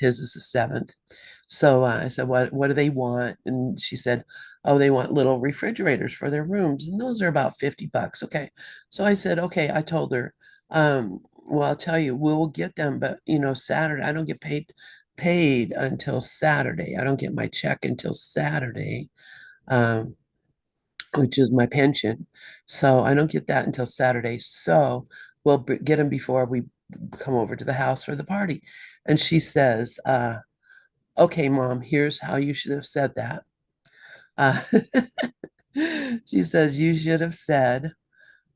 his is the 7th. So I said, what do they want? And she said, oh, they want little refrigerators for their rooms. And those are about $50. Okay. So I said, okay, I told her, well, I'll tell you, we'll get them, but Saturday, I don't get paid until Saturday. I don't get my check until Saturday, which is my pension. So I don't get that until Saturday. So we'll get them before we come over to the house for the party. And she says, okay, Mom, here's how you should have said that. Uh, she says, you should have said,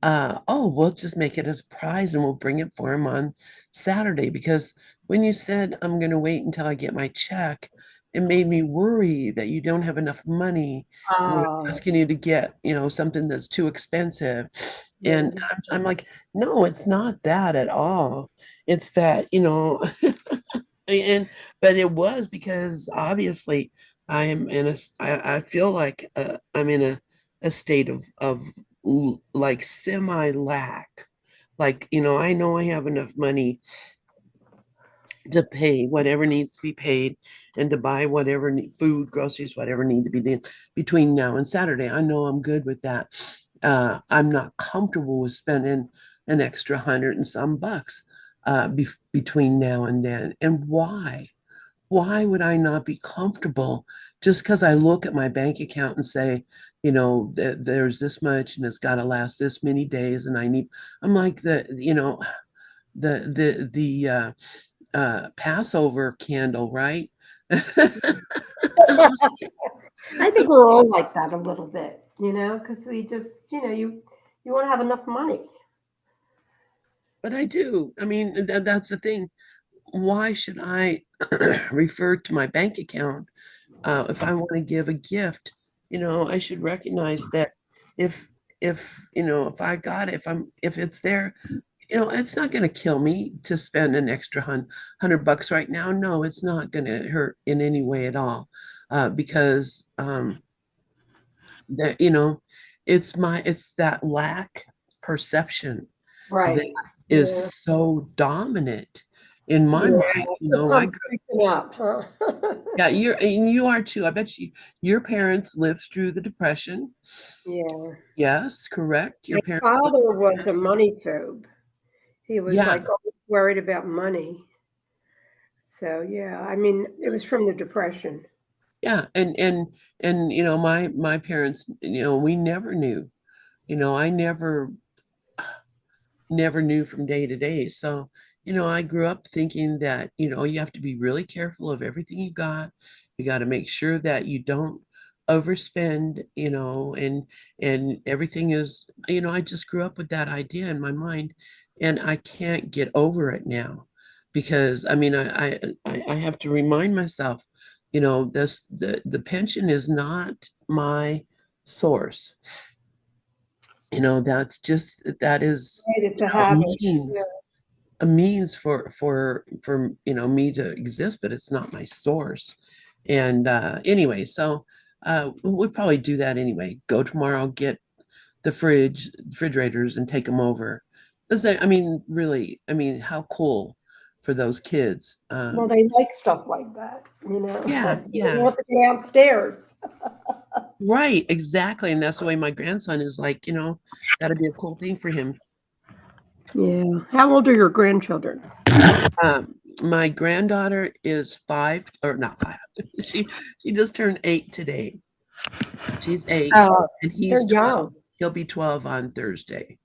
oh, we'll just make it as a prize and we'll bring it for him on Saturday. Because when you said, I'm going to wait until I get my check, it made me worry that you don't have enough money. And we're Oh, asking you to get, something that's too expensive. yeah. And I'm like, no, it's not that at all. It's that, and but it was because obviously I am in I feel like I'm in a state of like semi lack. Like, I know I have enough money to pay whatever needs to be paid and to buy whatever food, groceries, whatever need to be done between now and Saturday. I know I'm good with that. I'm not comfortable with spending an extra 100 and some bucks between now and then. And why? Why would I not be comfortable just because I look at my bank account and say, there's this much and it's got to last this many days and I'm like the Passover candle, right? I think we're all like that a little bit, because we just, you want to have enough money. But I do. I mean, that's the thing. Why should I refer to my bank account if I want to give a gift? I should recognize that if if I got it, if it's there, it's not going to kill me to spend an extra 100 bucks right now. No, it's not going to hurt in any way at all, because that it's that lack perception that Right. Yeah. is so dominant in my Yeah. mind. It I comes creeping up, huh? Yeah, you are too. I bet your parents lived through the Depression. Yeah. Yes, correct. My Your parents lived. father was a money phobe. He was Yeah, like always worried about money. So yeah, I mean, it was from the Depression. yeah, and my parents, we never knew. I never knew from day to day. So, I grew up thinking that, you have to be really careful of everything you got. You got to make sure that you don't overspend, and everything is, I just grew up with that idea in my mind, and I can't get over it now because I mean, I have to remind myself, the pension is not my source. That is Right, it's a a habit. Yeah. means for me to exist, but it's not my source. And anyway, so we'll probably do that anyway. Go tomorrow, get the refrigerators and take them over. I mean, really, I mean, how cool for those kids. Well, they like stuff like that, Yeah, They don't yeah. want to go downstairs. Right, exactly. And that's the way my grandson is like, that'd be a cool thing for him. Yeah. How old are your grandchildren? My granddaughter is 5, or not 5. She she just turned 8 today. She's 8 Oh, and they're he's 12. young. He'll be 12 on Thursday.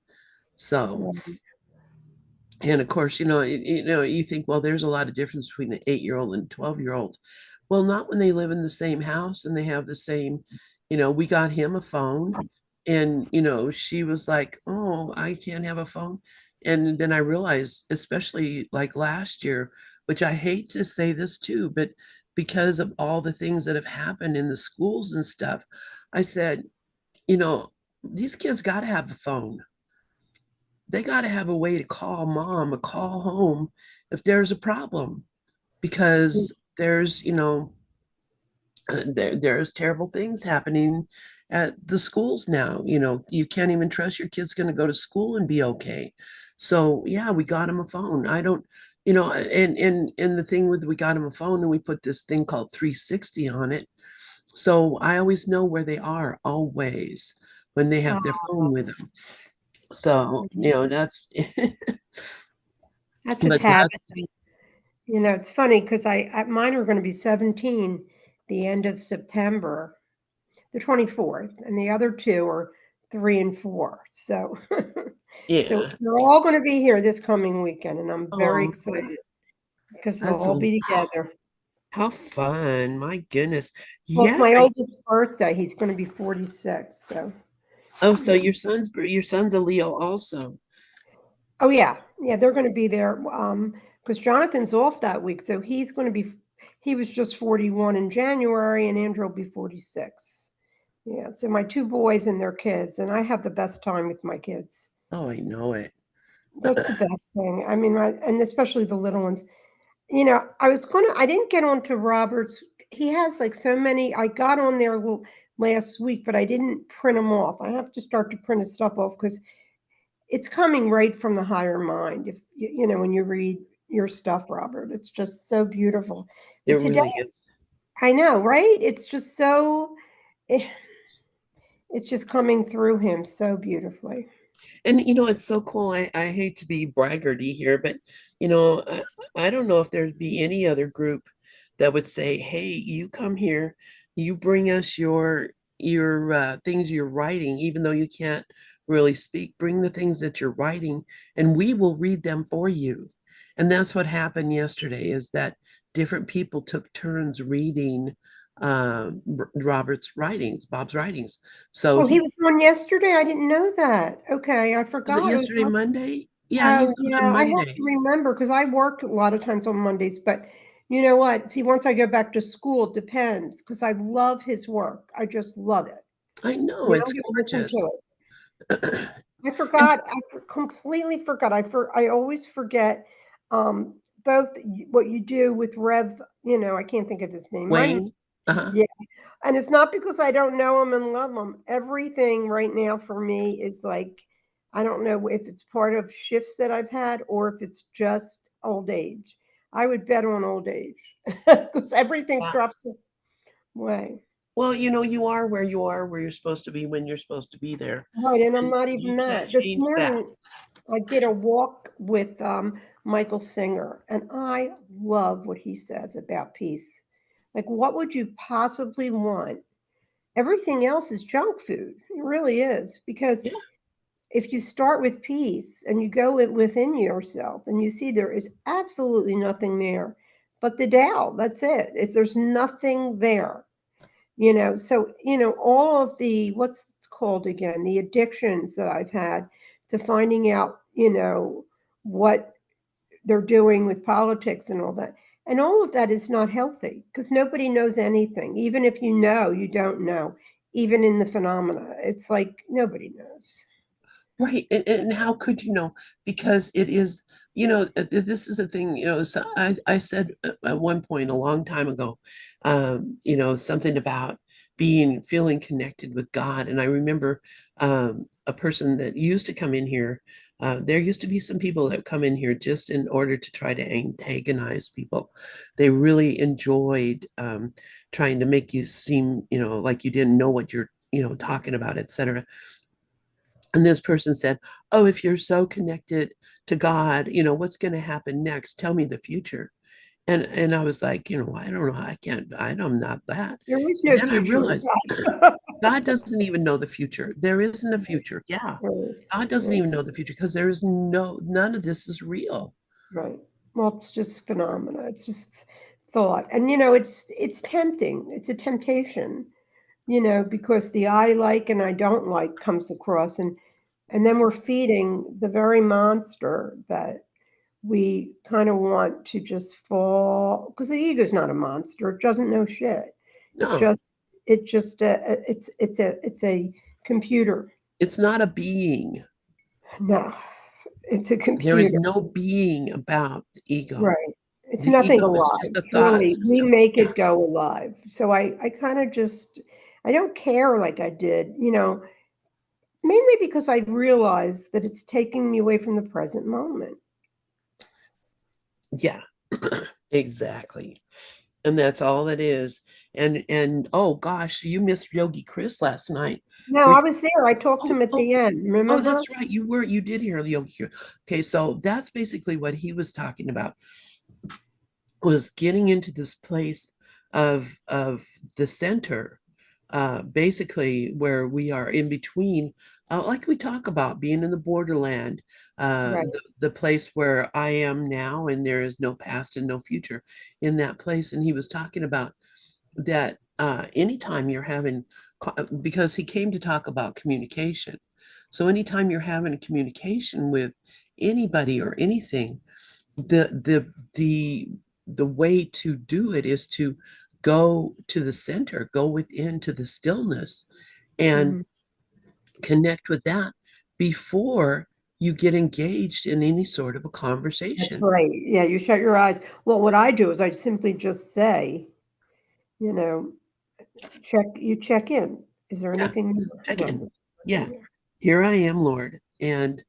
So, Yeah. and of course, you think, well, there's a lot of difference between an 8-year-old and 12-year-old. Well, not when they live in the same house and they have the same, we got him a phone and, she was like, oh, I can't have a phone. And then I realized, especially like last year, which I hate to say this too, but because of all the things that have happened in the schools and stuff, I said, you know, these kids got to have a phone. They got to have a way to call mom or call home if there's a problem because there's terrible things happening at the schools now. You can't even trust your kid's going to go to school and be okay. So yeah, we got him a phone. I don't And the thing with we got him a phone and we put this thing called 360 on it. So I always know where they are always when they have their phone with them. So, that's That's just but habit. that's It's funny because mine are going to be 17 the end of September, the 24th, and the other two are 3 and 4. So, so yeah. they're all going to be here this coming weekend, and I'm very Oh, excited because they'll that's all be together. how fun. My goodness. Well, it's Yeah. my oldest birthday. He's going to be 46. So, Oh, so yeah. your son's a Leo also. Oh, yeah. Yeah, they're going to be there because Jonathan's off that week. So he's going to be, he was just 41 in January, and Andrew will be 46. Yeah, so my two boys and their kids, and I have the best time with my kids. Oh, I know it. That's the best thing. I mean, and especially the little ones. I didn't get onto Robert's. He has like so many. I got on there last week, but I didn't print them off. I have to start to print his stuff off because it's coming right from the higher mind. If when you read your stuff, Robert, it's just so beautiful. It And today, really is. I know, right? It's just so. eh, It's just coming through him so beautifully. And it's so cool. I hate to be braggarty here, but I don't know if there'd be any other group that would say, "Hey, you come here, you bring us your things you're writing, even though you can't really speak. Bring the things that you're writing, and we will read them for you." And that's what happened yesterday. Is that different people took turns reading Robert's writings, Bob's writings. So Oh, he he was on yesterday? I didn't know that. Okay, I was it forgot. yesterday, Monday? Yeah, he's Oh, on yeah, I have to Mondays. remember because I work a lot of times on Mondays, but you know what? See, once I go back to school, it depends because I love his work. I just love it. I know it's You listen to gorgeous. it. I And forgot. Completely forgot. I always forget both what you do with Rev. I can't think of his name. Wayne, uh-huh. Yeah, and it's not because I don't know him and love him. Everything right now for me is like, I don't know if it's part of shifts that I've had or if it's just old age. I would bet on old age because everything Yeah. drops away. Well, you are where you're supposed to be when you're supposed to be there. Right, and I'm And not you even can't that. This change that. morning, I did a walk with Michael Singer, and I love what he says about peace. Like, what would you possibly want? Everything else is junk food. It really is. Because Yeah. if you start with peace and you go within yourself and you see there is absolutely nothing there but the Tao, that's it. There's nothing there. So all of the what's it called again, the addictions that I've had to finding out what they're doing with politics and all that, and all of that is not healthy because nobody knows anything. Even if you know, you don't know. Even in the phenomena, it's like nobody knows. Right. And how could you know? Because it is, this is a thing, so I said at one point a long time ago, something about feeling connected with God. And I remember a person that used to come in here. There used to be some people that come in here just in order to try to antagonize people. They really enjoyed trying to make you seem, like you didn't know what you're, talking about, etc. And this person said, "Oh, if you're so connected to God, what's going to happen next? Tell me the future." And I was like, I don't know. I can't, I'm not that. There is And no then I future in realized God. God doesn't even know the future. There isn't a future. Yeah. Right, God doesn't right, even know the future because none of this is real. right. Well, it's just phenomena. It's just thought, and it's tempting. It's a temptation. Because the I like and I don't like comes across, and then we're feeding the very monster that we kind of want to just fall because the ego's not a monster. It doesn't know shit. It No, just it's a computer. it's not a being. No, it's a There is computer. no being about the ego. Right. It's The nothing ego is just alive. a thought Really, we system. make Yeah. it go alive. So I kind of just I don't care like I did, mainly because I realize that it's taking me away from the present moment. Yeah, exactly. And that's all it is. And oh gosh, you missed Yogi Chris last night. No, Were I you, was there. I talked to oh, him at oh, the end. oh, Remember? that's right. You did hear Yogi Chris. Okay, so that's basically what he was talking about, was getting into this place of the center, basically where we are in between, like we talk about being in the borderland, Right. the place where I am now, and there is no past and no future in that place. And he was talking about that, anytime you're having, because he came to talk about communication. So anytime you're having a communication with anybody or anything, the the way to do it is to go to the center, go within to the stillness, and Mhm. connect with that before you get engaged in any sort of a That's conversation. right. Yeah, you shut your eyes. Well, what I do is I simply just say, you know, check in. Is there Yeah, anything new? check in. No. Yeah, here I am, Lord. And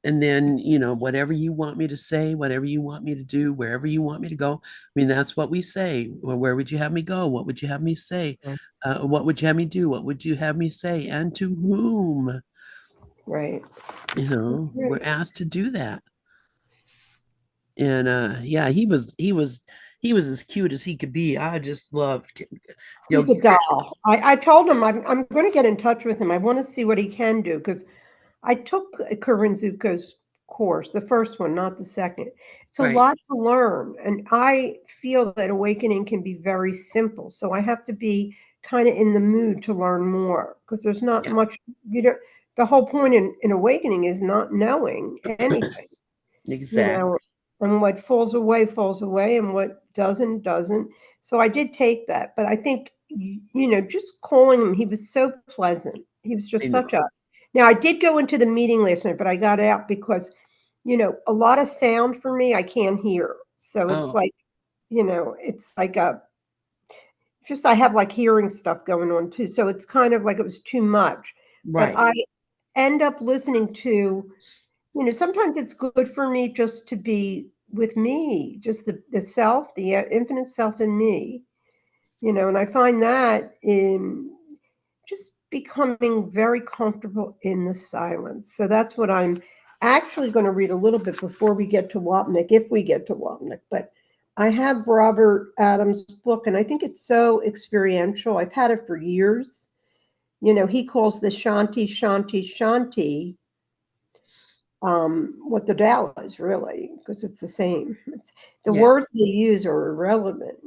then, whatever you want me to say, whatever you want me to do, wherever you want me to go. I mean, that's what we say. Well, where would you have me go? What would you have me say? Right. What would you have me do? What would you have me say? And to whom? Right. That's We're right. asked to do that. And yeah, he was as cute as he could be. I just loved He's a Yogi Chris. doll. I told him I'm going to get in touch with him. I want to see what he can do because I took Corinne Zuko's course, the first one, not the second. It's a Right. lot to learn, and I feel that awakening can be very simple. So I have to be kind of in the mood to learn more because there's not Yeah, much. You know, the whole point in awakening is not knowing anything. You exactly. know, and what falls away, and what doesn't, doesn't. So I did take that, but I think, just calling him, he was so pleasant. He was I just such know. a. Now, I did go into the meeting last night, but I got out because, a lot of sound for me, I can't hear. So it's Oh, like, it's like a, just I have like hearing stuff going on too. So it's kind of like it was too much. But right. I end up listening to, sometimes it's good for me just to be with me, just the self, the infinite self in me, and I find that in just becoming very comfortable in the silence. So that's what I'm actually going to read a little bit before we get to Wapnick, if we get to Wapnick. But I have Robert Adams' book, and I think it's so experiential. I've had it for years. He calls the Shanti, Shanti, Shanti what the Tao is really, because it's the same. It's the Yeah. words they use are irrelevant,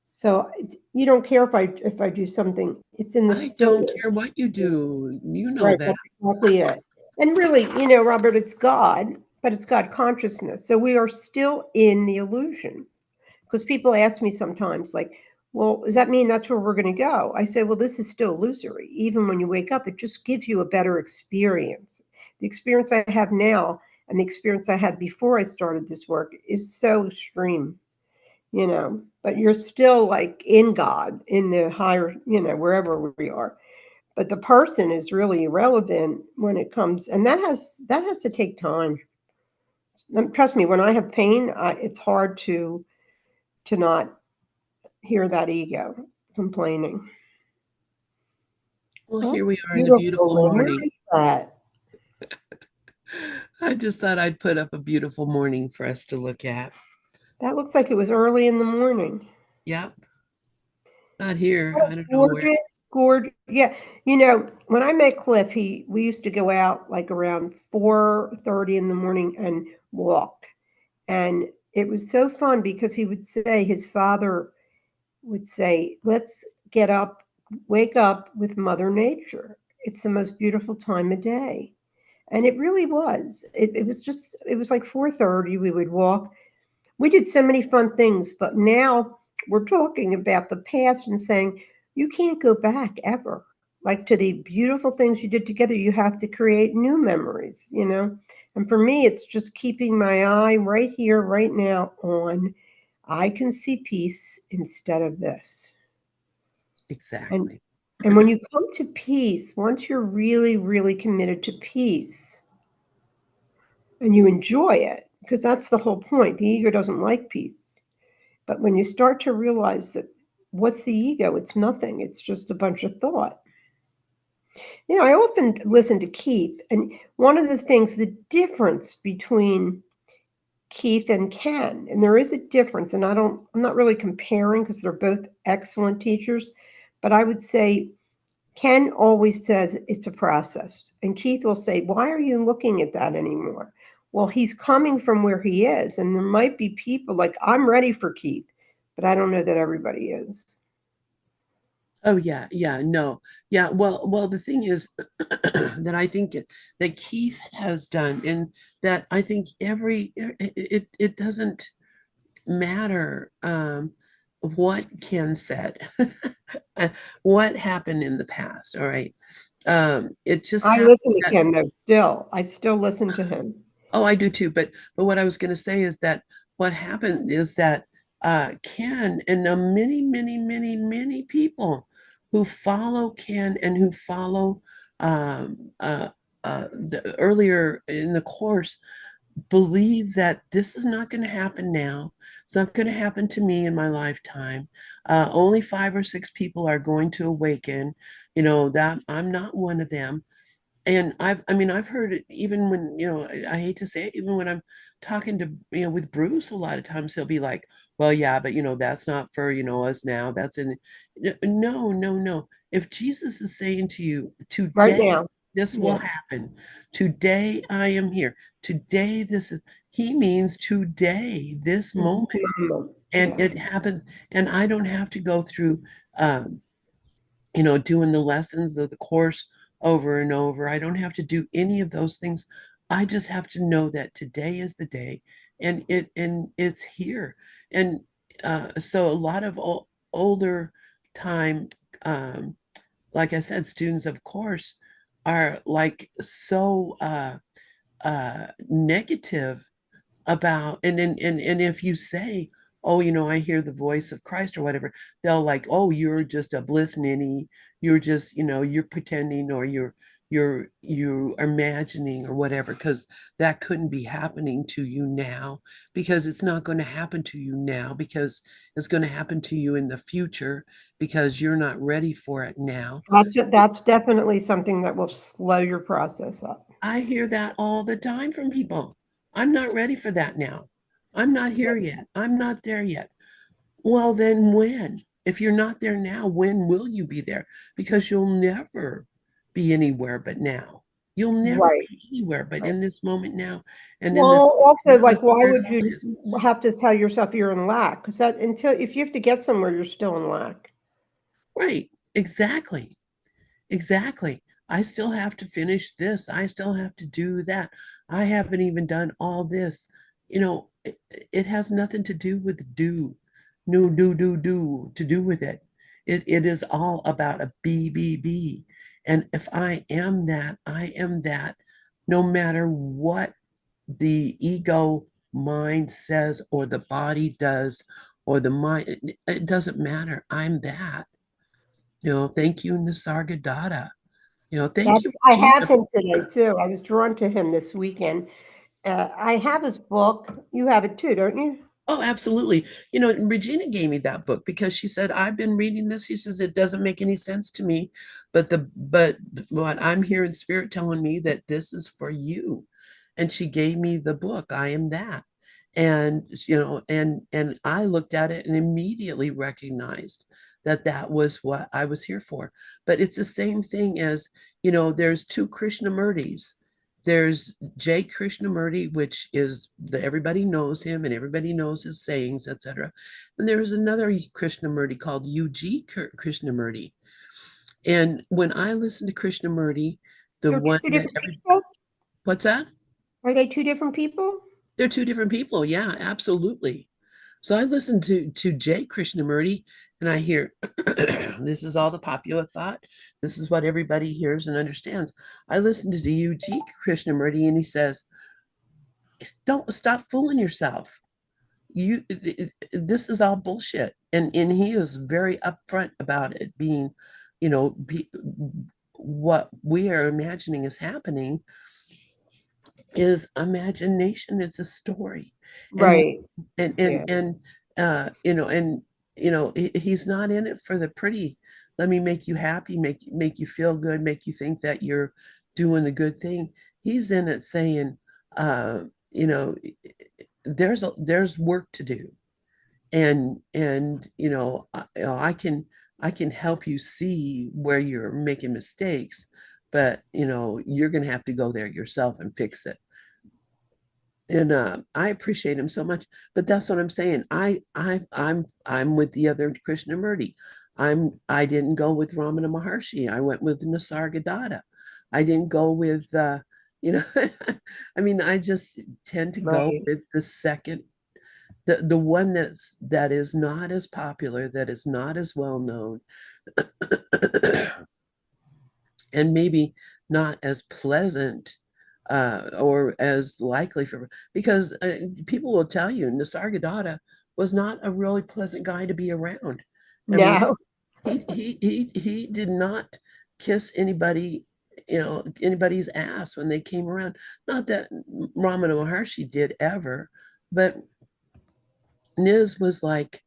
so you don't care if I do something. It's in the I don't stillness. care what you do. You know Right, that. that's exactly it. And really, Robert, it's God, but it's God consciousness. So we are still in the illusion. Because people ask me sometimes, like, well, does that mean that's where we're going to go? I say, well, this is still illusory. Even when you wake up, it just gives you a better experience. The experience I have now and the experience I had before I started this work is so extreme, but you're still like in God, in the higher, wherever we are. But the person is really irrelevant when it comes, and that has to take time. Trust me, when I have pain, it's hard to not hear that ego complaining. Well, Oh, here we are in a beautiful beautiful. Where morning. is that? I just thought I'd put up a beautiful morning for us to look at. That looks like it was early in the morning. Yep. Not here. Oh, I don't know where. gorgeous, gorgeous. Yeah, when I met Cliff, we used to go out like around 4:30 in the morning and walk, and it was so fun because he would say his father would say, "Let's get up, wake up with Mother Nature. It's the most beautiful time of day." And it really was. It was like 4:30. We would walk. We did so many fun things, but now we're talking about the past and saying you can't go back ever. Like to the beautiful things you did together, you have to create new memories. And for me, it's just keeping my eye right here, right now on I can see peace instead of this. And Exactly. and when you come to peace, once you're really, really committed to peace, and you enjoy it, because that's the whole point. The ego doesn't like peace. But when you start to realize that what's the ego? It's nothing. It's just a bunch of thought. I often listen to Keith, and one of the things, the difference between Keith and Ken, and there is a difference, and I'm not really comparing because they're both excellent teachers, but I would say Ken always says it's a process. And Keith will say, why are you looking at that anymore? Well, he's coming from where he is. And there might be people like, I'm ready for Keith, but I don't know that everybody is. Oh yeah, yeah, no. Yeah, well, the thing is that I think that Keith has done, and that I think it doesn't matter what Ken said, what happened in the past, all right? It just I happens listen to that, Ken though, still. I still listen to him. oh, I do too, but what I was going to say is that what happened is that Ken and the many people who follow Ken and who follow earlier in the course believe that this is not going to happen now. It's not going to happen to me in my lifetime. Only 5 or 6 people are going to awaken. That I'm not one of them. And I've heard it even when, I hate to say it, even when I'm talking to, with Bruce, a lot of times he'll be like, well, yeah, but that's not for, us now. That's in, no, no, no. If Jesus is saying to you, Right today, now. this will Yeah. happen. Today, I am here. Today, he means today, this moment. And Yeah. it happens. And I don't have to go through, um, doing the lessons of the course over and over. I don't have to do any of those things. I just have to know that today is the day, and it's here. And so a lot of older time, um, like I said, students of course are like so negative about, and if you say, oh, I hear the voice of Christ or whatever, they'll like, oh, you're just a bliss ninny, you're just, you're pretending, or you are imagining or whatever, because that couldn't be happening to you now, because it's not going to happen to you now, because it's going to happen to you in the future, because you're not ready for it now. That's definitely something that will slow your process up. I hear that all the time from people. I'm not ready for that now. I'm not here yet. I'm not there yet. Well, then when? If you're not there now, when will you be there? Because you'll never be anywhere but now. You'll never Right. be anywhere but in this moment now, and in this Well, also, now is like, why where it would all you is. have to tell yourself you're in lack? Because that, until, if you have to get somewhere, you're still in lack. Right. Exactly. Exactly. I still have to finish this. I still have to do that. I haven't even done all this. It has nothing to do with do. No, to do with it. It is all about a be. And if I am that, I am that, no matter what the ego mind says or the body does or the mind, it doesn't matter. I'm that. Thank you, Nisargadatta. Thank you, I have Regina. him today too. I was drawn to him this weekend. I have his book. You have it too, don't you? Oh, absolutely. Regina gave me that book because she said, I've been reading this. She says, it doesn't make any sense to me, but what I'm here in spirit telling me that this is for you. And she gave me the book, I Am That. And, and I looked at it and immediately recognized that that was what I was here for. But it's the same thing as, there's two Krishnamurtis. There's J. Krishnamurti, which is everybody knows him and everybody knows his sayings, etc. And there's another Krishnamurti called UG Krishnamurti. And when I listen to Krishnamurti, the They're one two that different people. what's that? Are they two different people? They're two different people. Yeah, absolutely. So I listen to Jay Krishnamurti and I hear this is all the popular thought. This is what everybody hears and understands. I listen to the UG Krishnamurti and he says, don't stop fooling yourself. This is all bullshit. And he is very upfront about it being, you know, be, what we are imagining is happening is imagination. It's a story. And Right. and Yeah. and and he's not in it for the pretty, let me make you happy, make you feel good, make you think that you're doing the good thing. He's in it saying, uh you know there's work to do, and I can help you see where you're making mistakes, but you're going to have to go there yourself and fix it. And I appreciate him so much. But that's what I'm saying. I'm with the other Krishnamurti. I didn't go with Ramana Maharshi. I went with Nisargadatta. I didn't go with you know I mean, I just tend to go Right. with the second, the one that is not as popular, that is not as well known, and maybe not as pleasant, or as likely for, because people will tell you Nisargadatta was not a really pleasant guy to be around. I mean, No. he did not kiss anybody, anybody's ass when they came around. Not that Ramana Maharshi did ever, but Niz was like,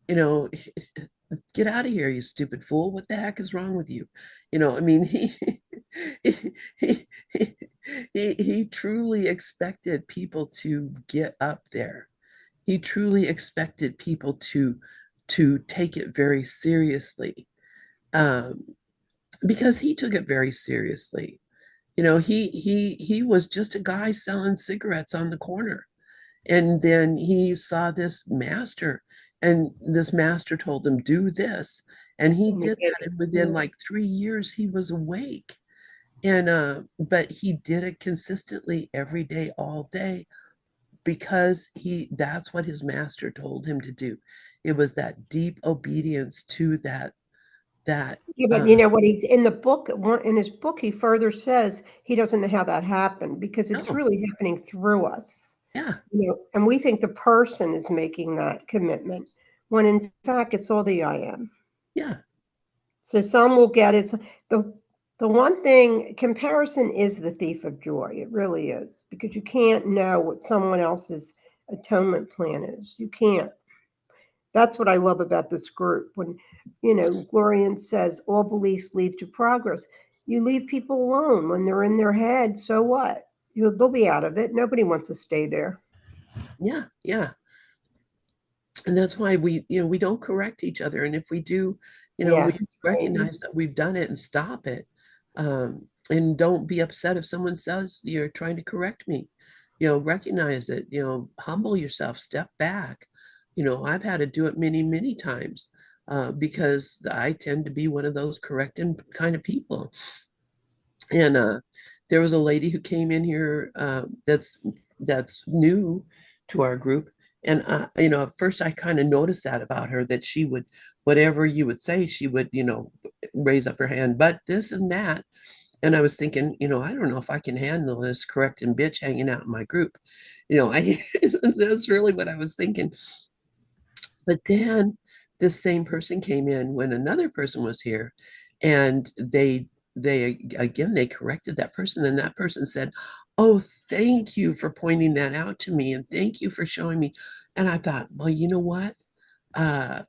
you know, get out of here, you stupid fool. What the heck is wrong with you? I mean, he, he, he, he truly expected people to get up there. He truly expected people to take it very seriously, um, because he took it very seriously. He was just a guy selling cigarettes on the corner, and then he saw this master, and this master told him, do this. And he And you did did that. it. And within Yeah. like 3 years, he was awake. But he did it consistently every day, all day, because that's what his master told him to do. It was that deep obedience to that, Yeah, but uh, you know what he's in the book, in his book, he further says he doesn't know how that happened because it's no, really happening through us. yeah, And we think the person is making that commitment when in fact it's all the I am. yeah, So some will get it. The the one thing, comparison is the thief of joy. It really is because you can't know what someone else's atonement plan is. You can't. That's what I love about this group. When, Glorian says all beliefs lead to progress. You leave people alone when they're in their head. So what? They'll be out of it. Nobody wants to stay there. yeah, yeah. And that's why we don't correct each other. And if we do, Yeah, we he's right. recognize that we've done it and stop it. And don't be upset if someone says you're trying to correct me. Recognize it, humble yourself, step back. I've had to do it many, many times, because I tend to be one of those correcting kind of people. And there was a lady who came in here, that's new to our group. And at first I kind of noticed that about her, that she would, whatever you would say, she would, raise up her hand, but this and that. And I was thinking, I don't know if I can handle this correcting bitch hanging out in my group. I That's really what I was thinking. But then this same person came in when another person was here, and they corrected that person, and that person said, "Oh, thank you for pointing that out to me, and thank you for showing me." And I thought, well, you know what? Uh,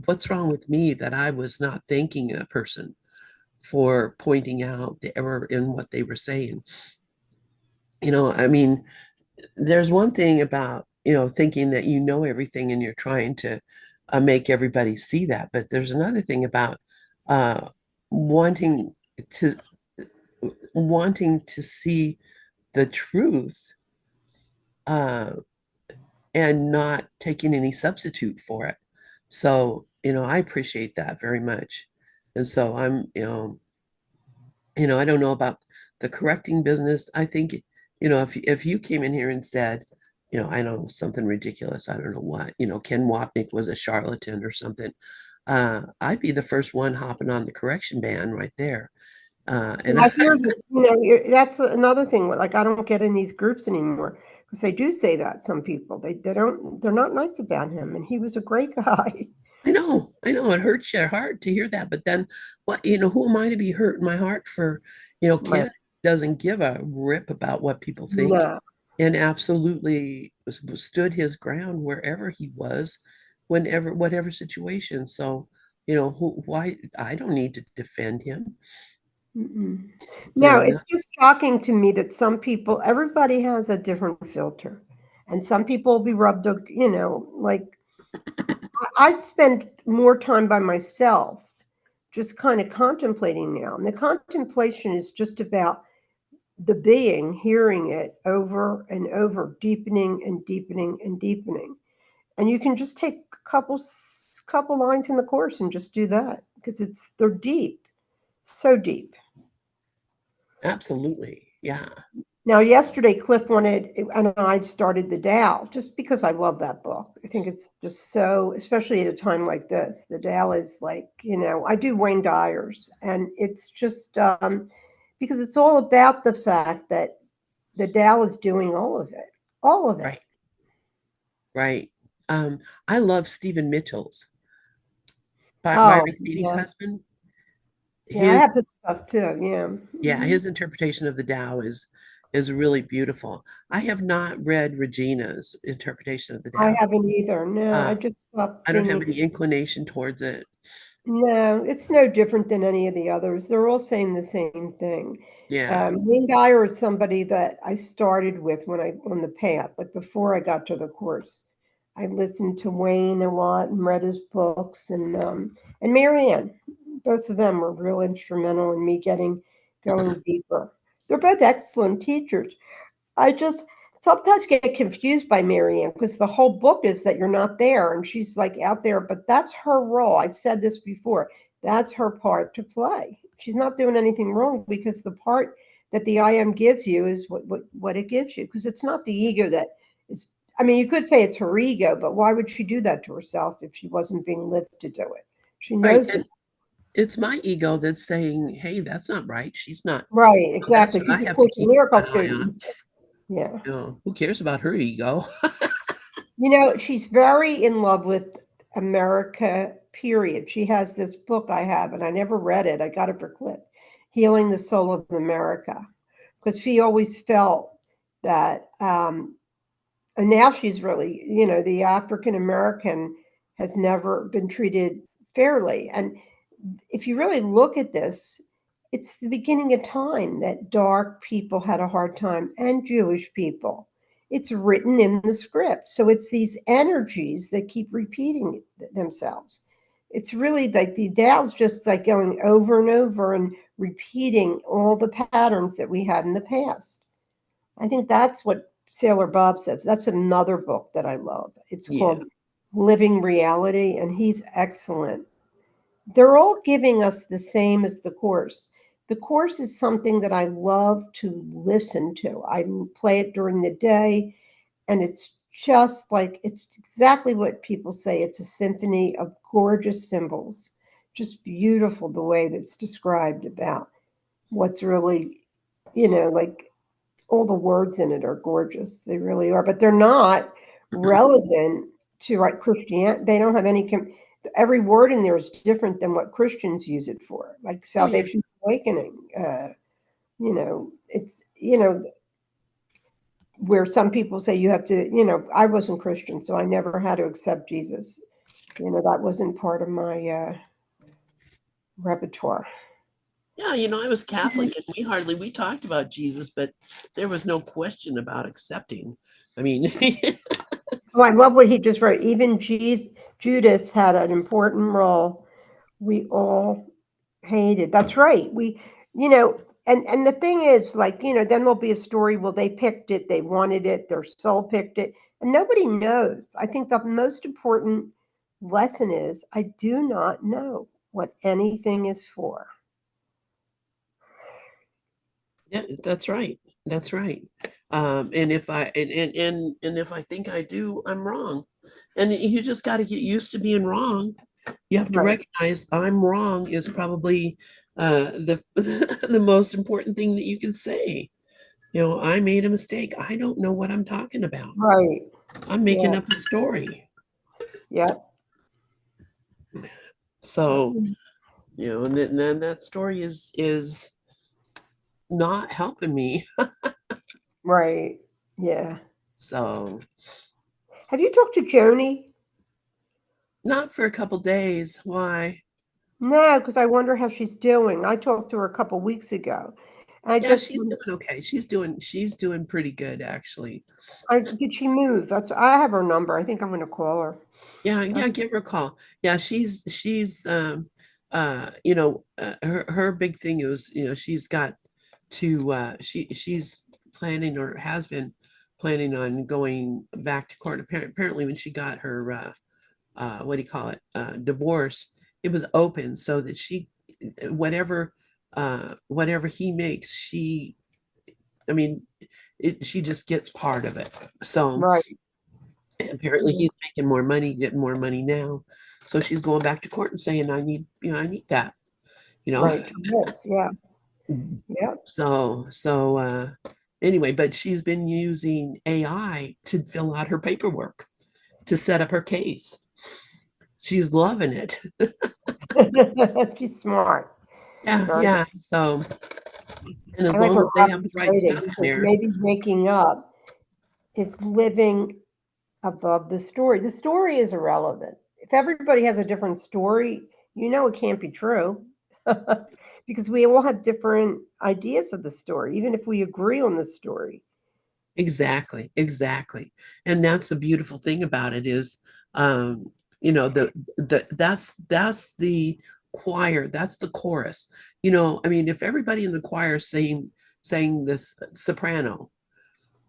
what's wrong with me that I was not thanking that person for pointing out the error in what they were saying? I mean, there's one thing about thinking that you know everything and you're trying to make everybody see that, but there's another thing about uh, wanting to wanting to see the truth, uh, and not taking any substitute for it. So I appreciate that very much. And so I'm I don't know about the correcting business. I think, if you came in here and said, I don't know, something ridiculous, I don't know what, Ken Wapnick was a charlatan or something, I'd be the first one hopping on the correction band right there. And I hear this, that's another thing. Like, I don't get in these groups anymore because they do say that some people they don't they're not nice about him, and he was a great guy. I know it hurts your heart to hear that, but then what, who am I to be hurting my heart for, Right. Ken? doesn't give a rip about what people think, No. and absolutely stood his ground wherever he was, whenever, whatever situation. So, why I don't need to defend him. Mm-mm. You No, know, it's no, just shocking to me that some people, everybody has a different filter. And some people will be rubbed, like I'd spend more time by myself, just kind of contemplating now. And the contemplation is just about the being hearing it over and over, deepening and deepening and deepening. And you can just take a couple lines in the course and just do that because they're deep, so deep. absolutely, yeah, Now, yesterday, Cliff wanted, and I started the Tao just because I love that book. I think it's just so, especially at a time like this. The Tao is like, I do Wayne Dyer's, and it's just because it's all about the fact that the Tao is doing all of it, all of it. right, right. Um, I love Stephen Mitchell's Oh, Byron Katie's yeah. husband. Yeah, I have His that stuff too. Yeah. Yeah, Hmm. his interpretation of the Tao is really beautiful. I have not read Regina's interpretation of the I Tao. haven't either. No, I Uh, just stopped I don't have being. any inclination towards it. No, it's no different than any of the others. They're all saying the same thing. Yeah. Wayne Dyer is somebody that I started with when I on the path, like before I got to the course. I listened to Wayne a lot and read his books, and Marianne. Both of them were real instrumental in me getting going deeper. They're both excellent teachers. I just sometimes get confused by Marianne because the whole book is that you're not there and she's like out there, but that's her role. I've said this before. That's her part to play. She's not doing anything wrong because the part that the IM gives you is what it gives you because it's not the ego that is. I mean, you could say it's her ego, but why would she do that to herself if she wasn't being lived to do it? She Right. knows And that. it's my ego that's saying, hey, that's not right. She's not. Right, That's exactly. what I She's a have to course in keep an miracles eye on. student. Yeah. Who cares about her ego? She's very in love with America, period. She has this book I have, and I never read it. I got it for Cliff, Healing the Soul of America, because she always felt that, and now she's really, the African American has never been treated fairly. And if you really look at this, it's the beginning of time that dark people had a hard time and Jewish people. It's written in the script. So it's these energies that keep repeating themselves. It's really like the Tao's just like going over and over and repeating all the patterns that we had in the past. I think that's what Sailor Bob says. That's another book that I love. It's Yeah. called Living Reality, and he's excellent. They're all giving us the same as the course. The course is something that I love to listen to. I play it during the day, and it's just like it's exactly what people say. It's a symphony of gorgeous symbols, just beautiful the way that's described about what's really, like all the words in it are gorgeous. They really are, but they're not relevant to like Christianity. They don't have any. Every word in there is different than what Christians use it for, like Oh, yeah. salvation's awakening. It's where some people say you have to. I wasn't Christian, so I never had to accept Jesus. That wasn't part of my repertoire. Yeah, I was Catholic and we talked about Jesus, but there was no question about accepting. I mean, Oh, I love what he just wrote. Even Judas had an important role. We all hated. That's right. And the thing is, like, then there'll be a story. Well, they picked it. They wanted it. Their soul picked it, and nobody knows. I think the most important lesson is I do not know what anything is for. yeah, that's right. That's right. And if I and if I think I do, I'm wrong. And you just got to get used to being wrong. You have to Right. recognize I'm wrong is probably the the most important thing that you can say. I made a mistake. I don't know what I'm talking about. Right. I'm making Yeah. up a story. Yep. So, and then that story is not helping me. Right. Yeah. So Have you talked to Joni? not for a couple days. Why? No, because I wonder how she's doing. I talked to her a couple weeks ago. I Yeah, just she's doing okay. She's doing pretty good actually. did she move? That's I have her number. I think I'm gonna call her. Yeah, Uh, yeah, give her a call. Yeah, she's her big thing is, she's got to she's planning or has been planning on going back to court. Apparently when she got her what do you call it? Divorce, it was open so that she whatever whatever he makes, I mean, she just gets part of it. So right. apparently Yeah, he's making more money, getting more money now. So she's going back to court and saying, I need that, you know. right. Yes, yeah. Yep. So anyway, but she's been using AI to fill out her paperwork to set up her case. She's loving it. She's smart. Yeah, Very. yeah. So, and as I like long her as they have the Robin's right writing stuff in because there, maybe waking up is living above the story. The story is irrelevant. If everybody has a different story, you know it can't be true. Because we all have different ideas of the story, even if we agree on the story. exactly, exactly. And that's the beautiful thing about it is, um, you know, that's the choir, that's the chorus. I mean, if everybody in the choir sang this soprano,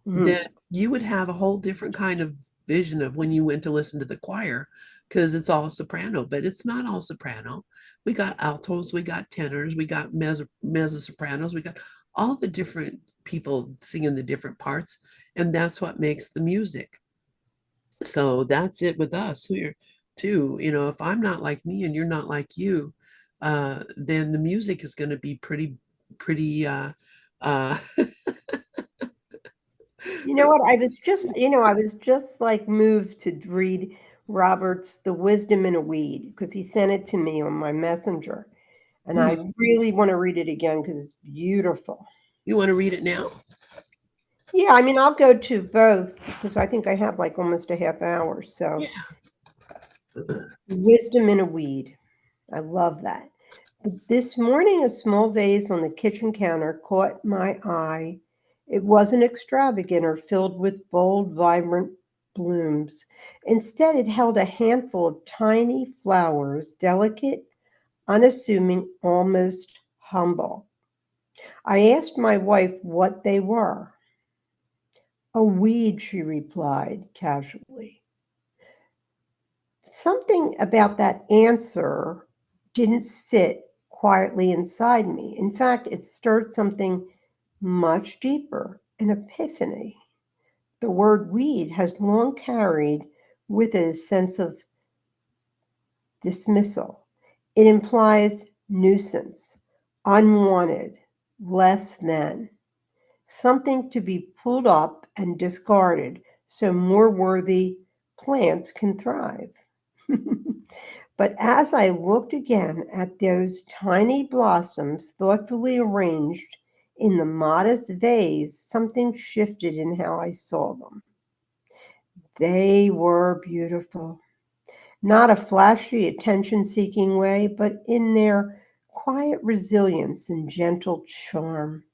then Mhm. you would have a whole different kind of vision of when you went to listen to the choir because it's all soprano, but it's not all soprano. We got altos, we got tenors, we got mezzo sopranos, we got all the different people singing the different parts, and that's what makes the music. So that's it with us here too. If I'm not like me and you're not like you, then the music is going to be pretty uh You know what? I was just like moved to read Robert's The Wisdom in a Weed because he sent it to me on my messenger. And I Mhm. really want to read it again because it's beautiful. You want to read it now? Yeah, I mean, I'll go to both because I think I have like almost a half hour. So, Yeah. Wisdom in a Weed. I love that. This morning, a small vase on the kitchen counter caught my eye. It wasn't extravagant or filled with bold, vibrant blooms. Instead, it held a handful of tiny flowers, delicate, unassuming, almost humble. I asked my wife what they were. A weed, she replied casually. Something about that answer didn't sit quietly inside me. In fact, it stirred something much deeper, an epiphany. The word weed has long carried with it a sense of dismissal. It implies nuisance, unwanted, less than, something to be pulled up and discarded so more worthy plants can thrive. But as I looked again at those tiny blossoms thoughtfully arranged in the modest vase, something shifted in how I saw them. They were beautiful, not a flashy, attention seeking way, but in their quiet resilience and gentle charm.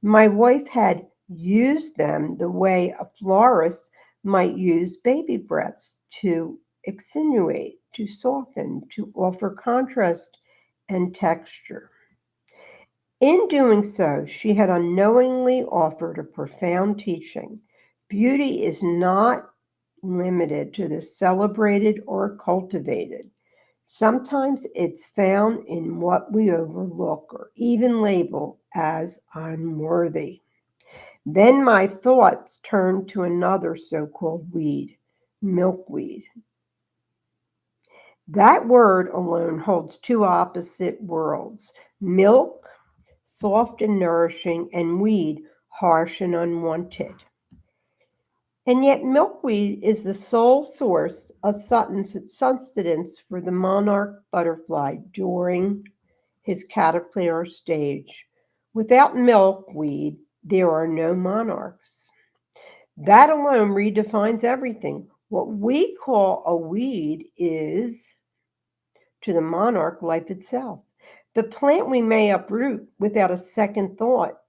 My wife had used them the way a florist might use baby breaths to extenuate, to soften, to offer contrast and texture. In doing so, she had unknowingly offered a profound teaching. Beauty is not limited to the celebrated or cultivated. Sometimes it's found in what we overlook or even label as unworthy. Then my thoughts turned to another so called weed, milkweed. That word alone holds two opposite worlds: milk, soft and nourishing, and weed, harsh and unwanted. And yet, milkweed is the sole source of sustenance for the monarch butterfly during his caterpillar stage. Without milkweed, there are no monarchs. That alone redefines everything. What we call a weed is, to the monarch, life itself. The plant we may uproot without a second thought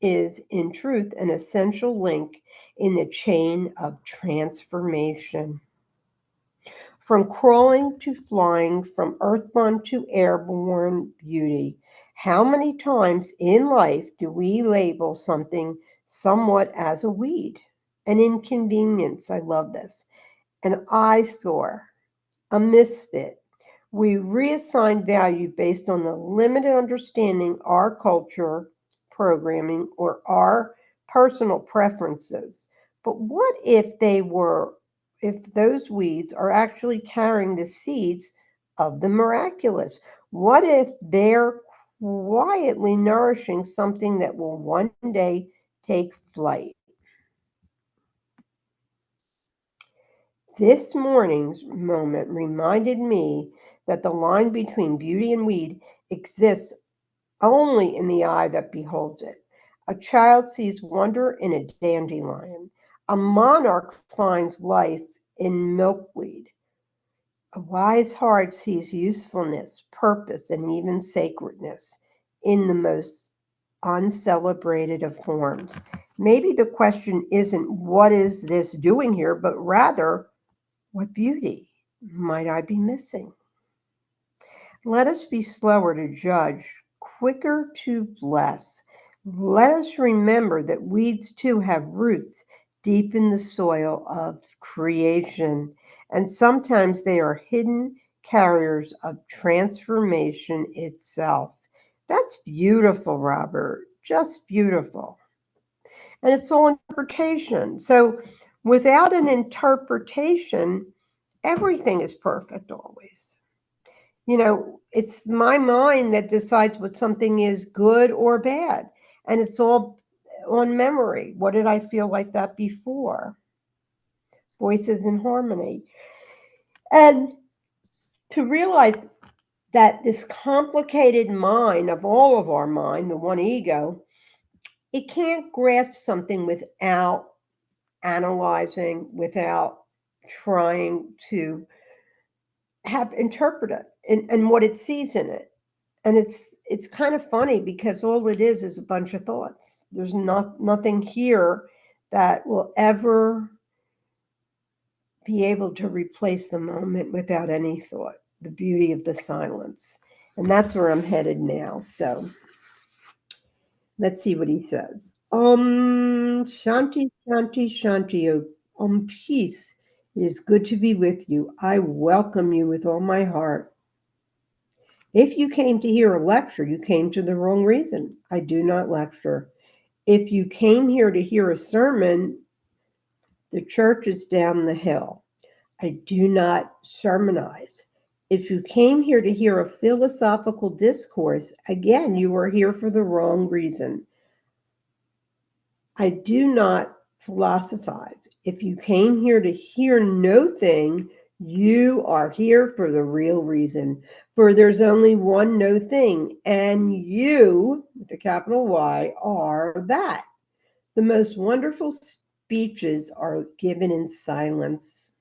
is, in truth, an essential link in the chain of transformation. From crawling to flying, from earthborn to airborne beauty. How many times in life do we label something somewhat as a weed? An inconvenience, I love this, an eyesore, a misfit. We reassign value based on the limited understanding our culture, programming, or our personal preferences. But what if those weeds are actually carrying the seeds of the miraculous? What if they're quietly nourishing something that will one day take flight? This morning's moment reminded me that the line between beauty and weed exists only in the eye that beholds it. A child sees wonder in a dandelion. A monarch finds life in milkweed. A wise heart sees usefulness, purpose, and even sacredness in the most uncelebrated of forms. Maybe the question isn't what is this doing here, but rather what beauty might I be missing? Let us be slower to judge, quicker to bless. Let us remember that weeds too have roots deep in the soil of creation, and sometimes they are hidden carriers of transformation itself. That's beautiful, Robert. Just beautiful. And it's all interpretation. So without an interpretation, everything is perfect always. It's my mind that decides what something is good or bad. And it's all on memory. What did I feel like that before? Voices in harmony. And to realize that this complicated mind of all of our mind, the one ego, it can't grasp something without analyzing, without trying to have interpret it and what it sees in it. And it's kind of funny because all it is a bunch of thoughts. There's nothing here that will ever be able to replace the moment without any thought, the beauty of the silence. And that's where I'm headed now. So let's see what he says. Shanti, Shanti, Shanti. Peace. It is good to be with you. I welcome you with all my heart. If you came to hear a lecture, you came to the wrong reason. I do not lecture. If you came here to hear a sermon, the church is down the hill. I do not sermonize. If you came here to hear a philosophical discourse, again, you are here for the wrong reason. I do not philosophize. If you came here to hear no thing, you are here for the real reason. For there's only one no thing, and you, with a capital Y, are that. The most wonderful speeches are given in silence.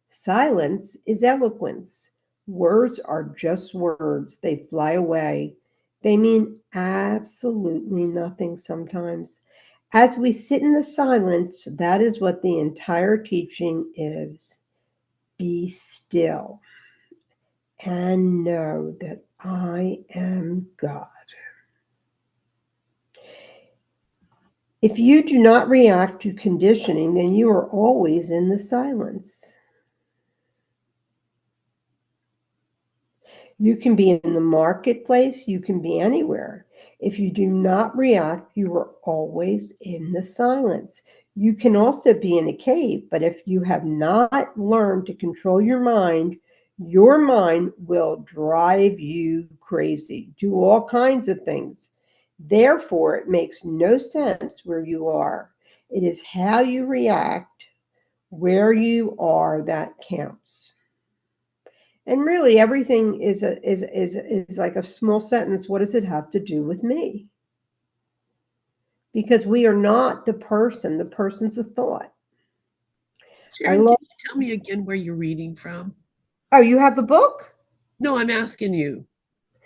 Silence is eloquence. Words are just words, they fly away. They mean absolutely nothing sometimes. As we sit in the silence, that is what the entire teaching is. Be still and know that I am God. If you do not react to conditioning, then you are always in the silence. You can be in the marketplace, you can be anywhere. If you do not react, you are always in the silence. You can also be in a cave, but if you have not learned to control your mind will drive you crazy, do all kinds of things. Therefore, it makes no sense where you are. It is how you react where you are that counts. And really, everything is like a small sentence. What does it have to do with me? because we are not the person's a thought. I Sharon, love, can you tell me again where you're reading from? oh, you have the book? No, I'm asking you.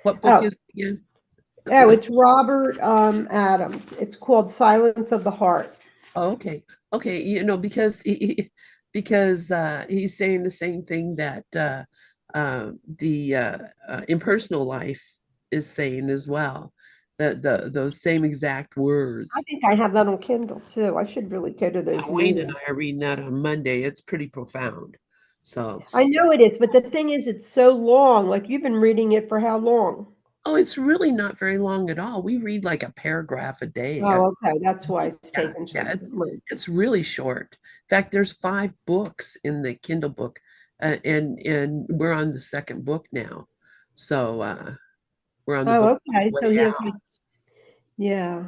What book Oh, is it again? oh, it's Robert Adams. It's called Silence of the Heart. Oh, okay. Okay, because because he's saying the same thing that the impersonal life is saying as well. The those same exact I words. think I have that on Kindle too. I should really go to Yeah, those Wayne and meetings. I are reading that on Monday. It's pretty profound. So, I know it is, but the thing is, it's so long. Like you've been reading it for how long? oh, it's really not very long at all. We read like a paragraph a day. Oh, okay. That's why it's Yeah, taken yeah, so long. it's really short. In fact, there's 5 books in the Kindle book, and we're on the second book now. So we're on the book Oh, on okay. the So way he out. has like, yeah.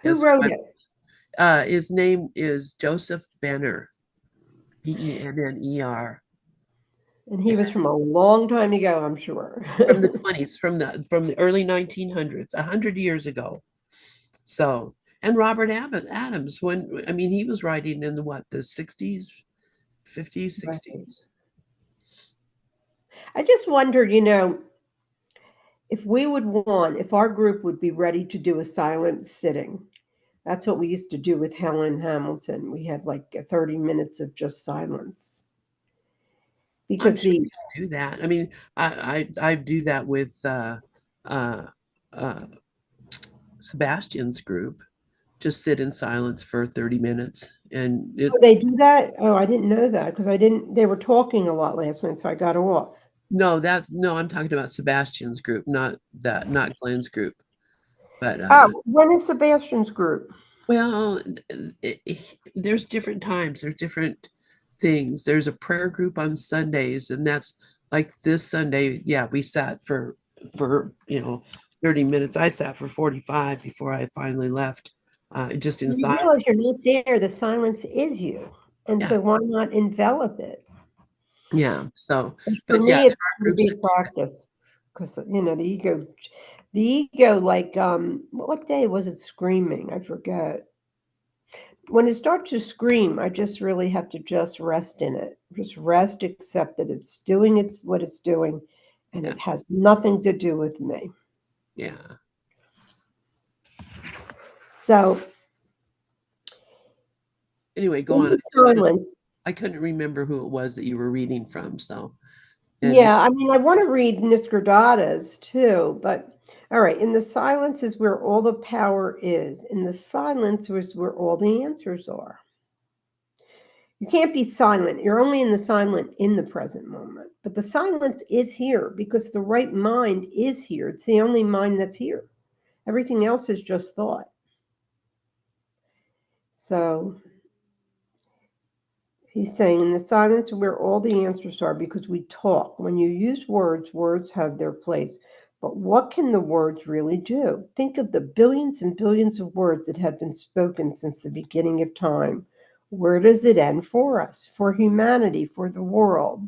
Who Yes, wrote it? his name is Joseph Benner, Benner, And he was from a long time ago, I'm sure. from the 20s, from the early 1900s, 100 years ago. So, and Robert Adams, when I mean he was writing in the what, the 60s, 50s, Right. 60s. I just wondered, if we would want, if our group would be ready to do a silent sitting. That's what we used to do with Helen Hamilton. We had like 30 minutes of just silence. I'm Because sure the, you can do that. I mean, I do that with uh, uh, Sebastian's group. Just sit in silence for 30 minutes, and oh, they do that? Oh, I didn't know that because I didn't, they were talking a lot last night, so I got off. no, I'm talking about Sebastian's group, not Glenn's group. But Oh, when is Sebastian's group? well, there's different times. There's different things. There's a prayer group on Sundays, and that's like this Sunday. Yeah, we sat for 30 minutes. I sat for 45 before I finally left, just in When you silence. realize you're not there, the silence is you. And Yeah, so why not envelop it? yeah. So, And for but yeah, me, there it's are going to groups be that a do that. practice because, the ego, like, what day was it screaming? I forget. When it starts to scream, I just really have to just rest in it. Just rest, accept that it's doing what it's doing, and Yeah, it has nothing to do with me. yeah. So Anyway, go in on. the silence, I couldn't remember who it was that you were reading from. So, and yeah, I mean, I want to read Nisargadatta's too, but all right, in the silence is where all the power is. In the silence is where all the answers are. You can't be silent. You're only in the silent in the present moment. But the silence is here because the right mind is here. It's the only mind that's here. Everything else is just thought. So he's saying in the silence where all the answers are because we talk. When you use words, words have their place. But what can the words really do? Think of the billions and billions of words that have been spoken since the beginning of time. Where does it end for us, for humanity, for the world?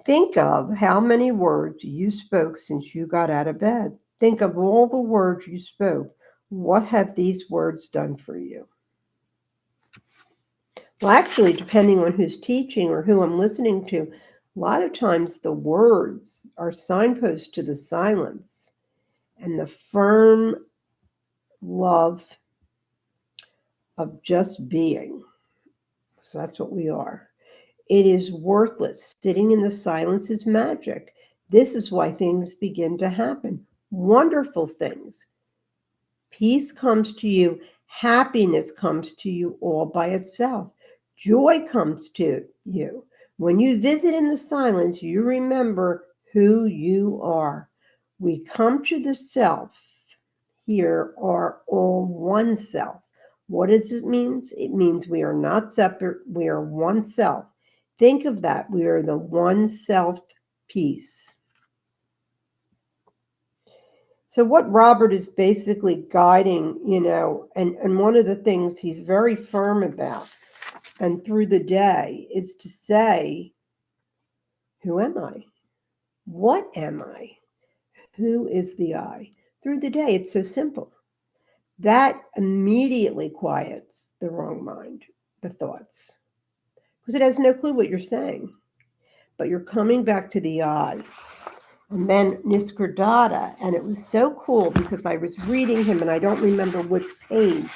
Think of how many words you spoke since you got out of bed. Think of all the words you spoke. What have these words done for you? Well, actually, depending on who's teaching or who I'm listening to, a lot of times the words are signposts to the silence and the firm love of just being. So that's what we are. It is worthless. Sitting in the silence is magic. This is why things begin to happen. Wonderful things. Peace comes to you. Happiness comes to you all by itself. Joy comes to you. When you visit in the silence, you remember who you are. We come to the self. Here are all one self. What does it mean? It means we are not separate. We are one self. Think of that. We are the one self peace. So what Robert is basically guiding, and one of the things he's very firm about and through the day is to say, who am I? What am I? Who is the I? Through the day, it's so simple. That immediately quiets the wrong mind, the thoughts, because it has no clue what you're saying. But you're coming back to the I. And then Nisargadatta, and it was so cool because I was reading him, and I don't remember which page,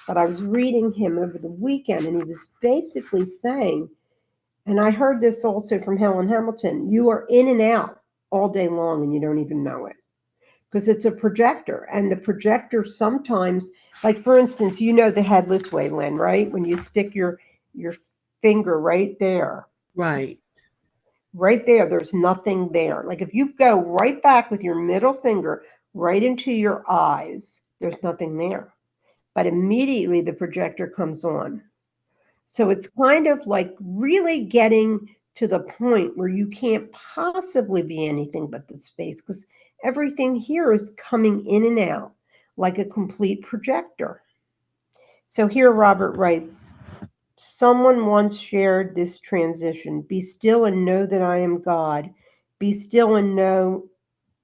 but I was reading him over the weekend, and he was basically saying, and I heard this also from Helen Hamilton, you are in and out all day long and you don't even know it because it's a projector. And the projector sometimes, like for instance, you know the headless way, Lynn, right? When you stick your finger Right. right there, there's nothing there. Like if you go right back with your middle finger right into your eyes, there's nothing there. But immediately the projector comes on. So it's kind of like really getting to the point where you can't possibly be anything but the space because everything here is coming in and out like a complete projector. So here Robert writes, someone once shared this transition. Be still and know that I am God. Be still and know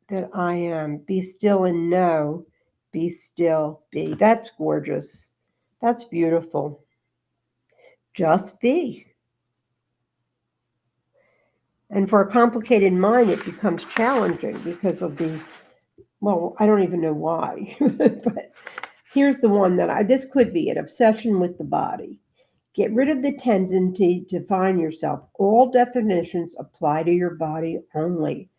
that I am. Be still and know. Be still, be. That's gorgeous. That's beautiful. Just be. And for a complicated mind, it becomes challenging because of the, well, I don't even know why. But here's the one that this could be an obsession with the body. Get rid of the tendency to define yourself. All definitions apply to your body only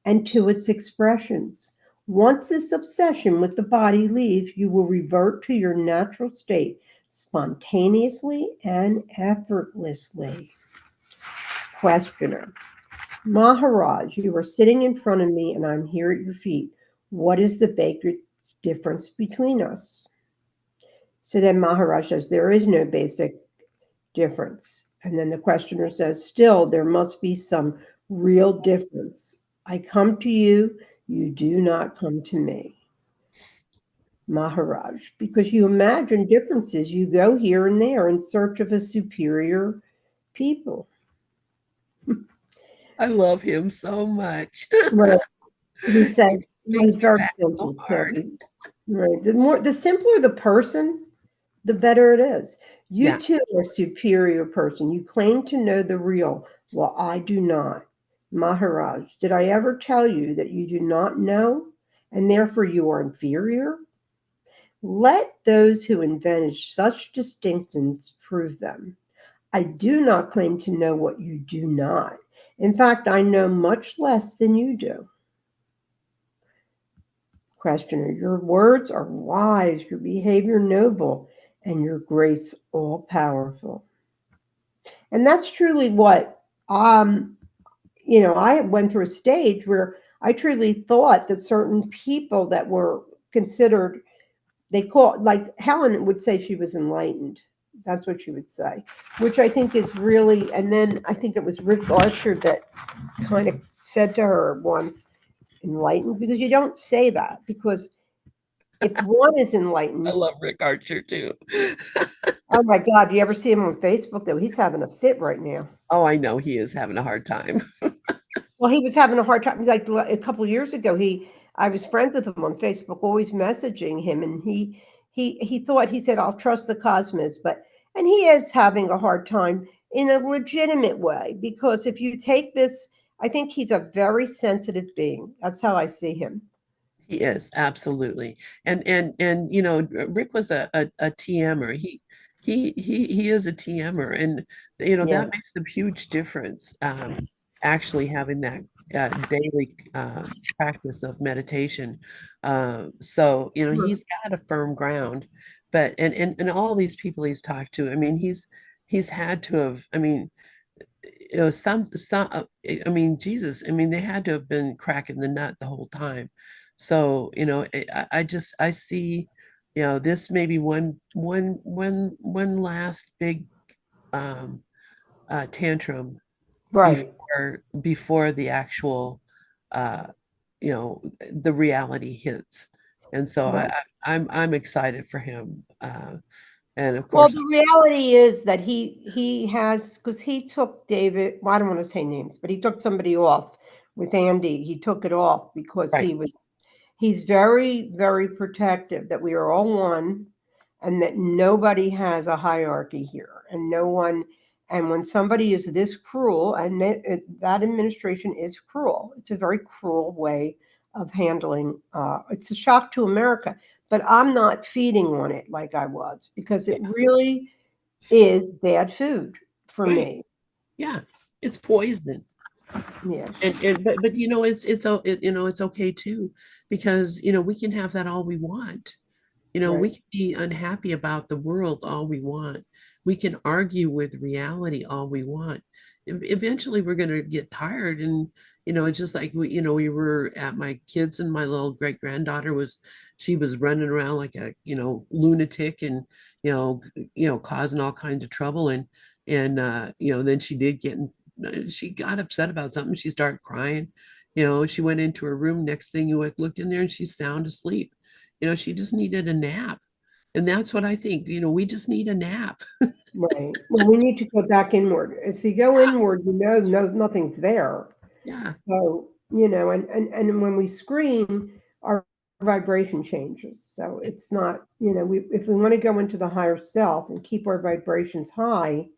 and to its expressions. Once this obsession with the body leaves, you will revert to your natural state spontaneously and effortlessly. Questioner. Maharaj, you are sitting in front of me and I'm here at your feet. What is the basic difference between us? So then Maharaj says, there is no basic difference. And then the questioner says, still, there must be some real difference. I come to you, you do not come to me. Maharaj, because you imagine differences, you go here and there in search of a superior people. I love him so much. Right. He He says, well, speaks he's very back so simple hard. too. Right. The simpler the person, the better it is. You Yeah, too are a superior person. You claim to know the real. Well, I do not. Maharaj, did I ever tell you that you do not know and therefore you are inferior? Let those who invented such distinctions prove them. I do not claim to know what you do not. In fact, I know much less than you do. Questioner, your words are wise, your behavior noble, and your grace all powerful. And that's truly what I went through a stage where I truly thought that certain people that were considered, they call, like Helen would say she was enlightened. That's what she would say, which I think is really, and then I think it was Rick Archer that kind of said to her once, enlightened, because you don't say that, because if one is I enlightened, love Rick Archer too. oh my God, do you ever see him on Facebook though? He's having a fit right now. Oh, I know he is having a hard time. Well, he was having a hard time. Like a couple years ago, I was friends with him on Facebook, always messaging him, and he thought he said, "I'll trust the cosmos," and he is having a hard time in a legitimate way because if you take this, I think he's a very sensitive being. That's how I see him. He is absolutely, and Rick was a TMer. He is a TMer, and Yeah, that makes a huge difference. Actually having that daily practice of meditation. So sure. he's got a firm ground, but and all these people he's talked to. I mean, he's had to have. I mean, some I mean, Jesus, I mean, they had to have been cracking the nut the whole time. So I see this maybe one last big um tantrum Right, before the actual uh you know the reality hits. And so right. I'm excited for him, and of Well, course. the reality is that he has, because he took David. Well, I don't want to say names, but he took somebody off with Andy. He took it off because Right. he was. He's very, very protective that we are all one and that nobody has a hierarchy here and no one. And when somebody is this cruel, and that administration is cruel, it's a very cruel way of handling. It's a shock to America, but I'm not feeding on it like I was because it Yeah, really is bad food for right. me. Yeah, it's poison. Yes, And but it's okay too, because we can have that all we want. We right, can be unhappy about the world all we want. We can argue with reality all we want. Eventually, we're going to get tired, and it's just like we were at my kids, and my little great granddaughter she was running around like a lunatic, and causing all kinds of trouble, and then she got upset about something. She started crying. She went into her room. Next thing looked in there, and she's sound asleep. She just needed a nap. And that's what I think. We just need a nap. right. Well, we need to go back inward. If you go inward, no, nothing's there. Yeah. So, and when we scream, our vibration changes. So it's not, if we want to go into the higher self and keep our vibrations high,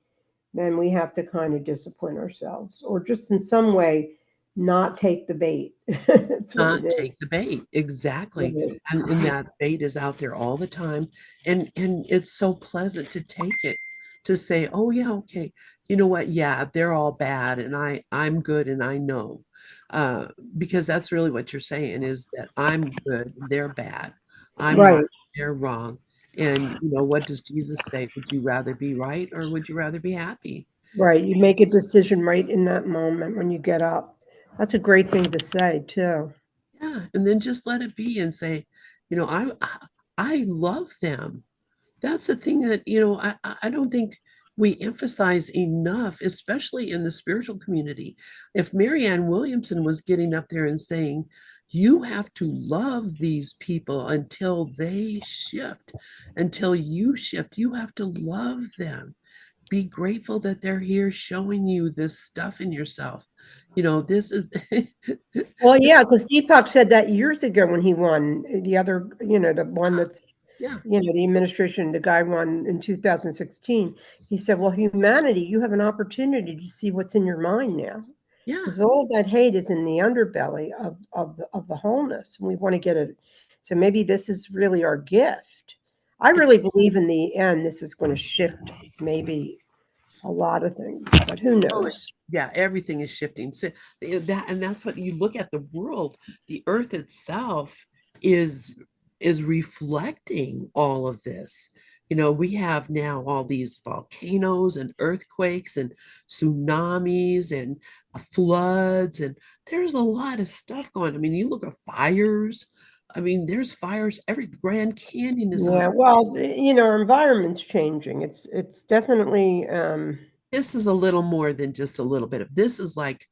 then we have to kind of discipline ourselves or just in some way not take the bait. That's what it Not is. take the bait. Exactly. Right. And that bait is out there all the time. And it's so pleasant to take it, to say, oh yeah, okay, you know what? Yeah, they're all bad and I'm good and I know. Uh, because that's really what you're saying, is that I'm good, they're bad. I'm Right. right, they're wrong. And what does Jesus say? Would you rather be right or would you rather be happy? Right. You make a decision right in that moment when you get up. That's a great thing to say, too. Yeah. And then just let it be and say, you know, I I love them. That's the thing that I don't think we emphasize enough, especially in the spiritual community. If Marianne Williamson was getting up there and saying, you have to love these people until they shift, until you shift, you have to love them. Be grateful that they're here showing you this stuff in yourself. This is Well, yeah, because Deepak said that years ago when he won the other, the one that's, yeah, the administration, the guy won in 2016. He said, well, humanity, you have an opportunity to see what's in your mind now. yeah. Because all that hate is in the underbelly of the wholeness. And we want to get it. So maybe this is really our gift. I It, really believe in the end, this is going to shift maybe a lot of things, but who Oh, knows? yeah, everything is shifting. So that's what you look at the world, the earth itself is is reflecting all of this. We have now all these volcanoes and earthquakes and tsunamis and floods, and there's a lot of stuff going. I mean, you look at fires. I mean, there's fires. Every Grand Canyon is on. Yeah, well, our environment's changing. It's definitely This is a little more than just a little bit of this. Is like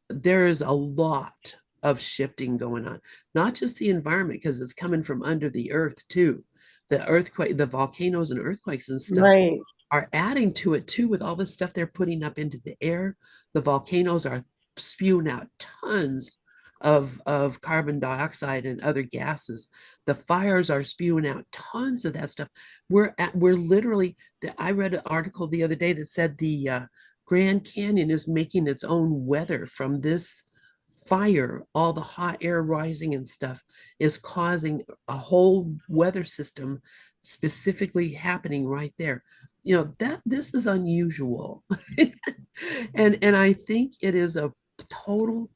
there is a lot of shifting going on, not just the environment, because it's coming from under the earth too. The earthquake, the volcanoes and earthquakes and stuff right. are adding to it too, with all the stuff they're putting up into the air. The volcanoes are spewing out tons of carbon dioxide and other gases. The fires are spewing out tons of that stuff. We're literally, I read an article the other day that said the Grand Canyon is making its own weather from this fire. All the hot air rising and stuff is causing a whole weather system specifically happening right there. That this is unusual. And I think it is a total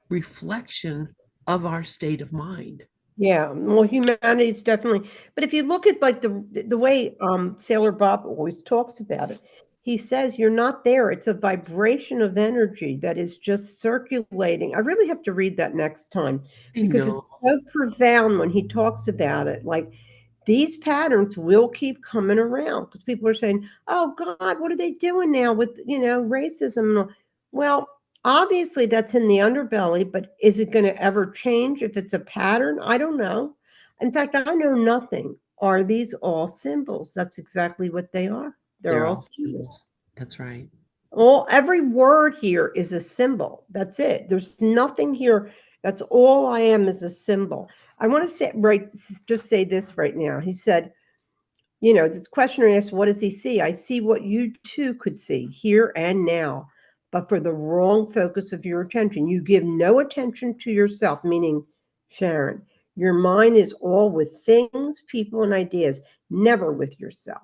reflection of our state of mind. Yeah, well, humanity is definitely. But if you look at like the way Sailor Bob always talks about it, he says you're not there. It's a vibration of energy that is just circulating. I really have to read that next time I because know. it's so profound when he talks about it. Like these patterns will keep coming around because people are saying, "Oh God, what are they doing now with racism?" Well, obviously that's in the underbelly, but is it going to ever change if it's a pattern? I don't know. In fact, I know nothing. Are these all symbols? That's exactly what they are. They're They're all all symbols. symbols. That's right. Every word here is a symbol. That's it. There's nothing here. That's all I am is a symbol. I want to say, right, just say this right now. He said, this questioner asked, what does he see? I see what you too could see here and now, but for the wrong focus of your attention. You give no attention to yourself, meaning Sharon. Your mind is all with things, people, and ideas, never with yourself.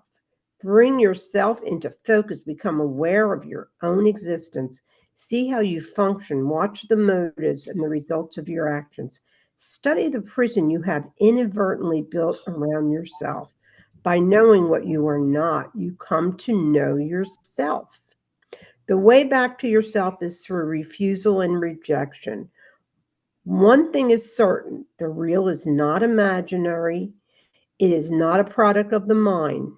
Bring yourself into focus, become aware of your own existence. See how you function, watch the motives and the results of your actions. Study the prison you have inadvertently built around yourself. By knowing what you are not, you come to know yourself. The way back to yourself is through refusal and rejection. One thing is certain, the real is not imaginary, it is not a product of the mind.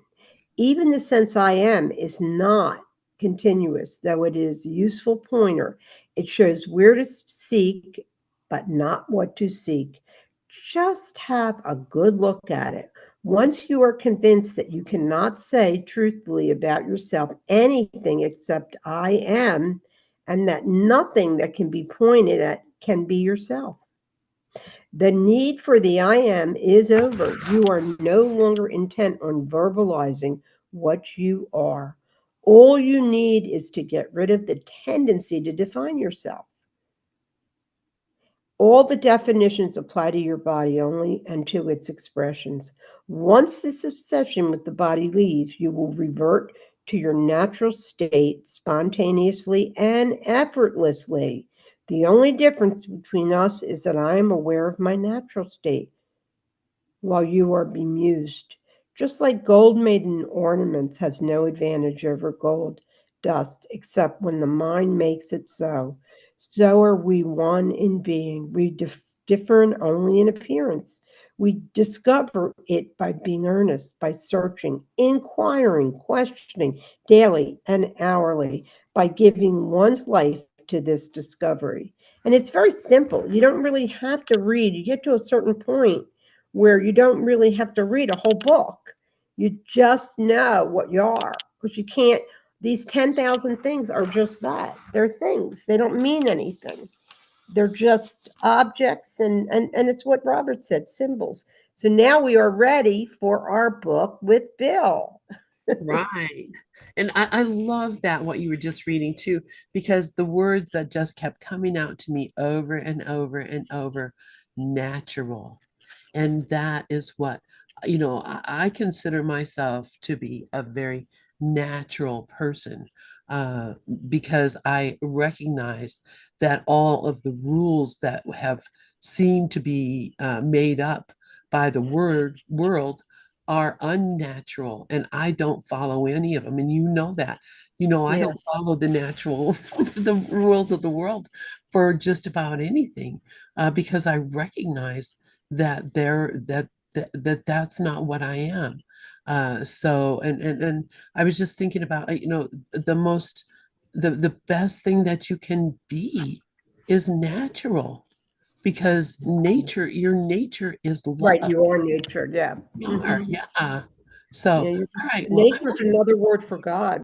Even the sense I am is not continuous, though it is a useful pointer. It shows where to seek, but not what to seek. Just have a good look at it. Once you are convinced that you cannot say truthfully about yourself anything except I am, and that nothing that can be pointed at can be yourself. The need for the I am is over. You are no longer intent on verbalizing what you are. All you need is to get rid of the tendency to define yourself. All the definitions apply to your body only and to its expressions. Once this obsession with the body leaves, you will revert to your natural state spontaneously and effortlessly. The only difference between us is that I am aware of my natural state while you are bemused. Just like gold made in ornaments has no advantage over gold dust except when the mind makes it so. So are we one in being. We differ only in appearance. We discover it by being earnest, by searching, inquiring, questioning daily and hourly, by giving one's life to this discovery. And it's very simple. You don't really have to read. You get to a certain point where you don't really have to read a whole book. You just know what you are because you can't, these 10,000 things are just that. They're things, they don't mean anything. They're just objects, and it's what Robert said, symbols. So now we are ready for our book with Bill. Right. And I love that what you were just reading too, because the words that just kept coming out to me over and over and over, natural. And that is what, I consider myself to be a very natural person, uh, because I recognize that all of the rules that have seemed to be made up by the world are unnatural, and I don't follow any of them. And you know that. I Yeah. don't follow the natural, the rules of the world for just about anything, because I recognize that that's not what I am. So and I was just thinking about, the most the best thing that you can be is natural, because your nature is Right, love. you are nature. Yeah. You are, Hmm. yeah. So, Yeah, all right, well, nature is another word for God.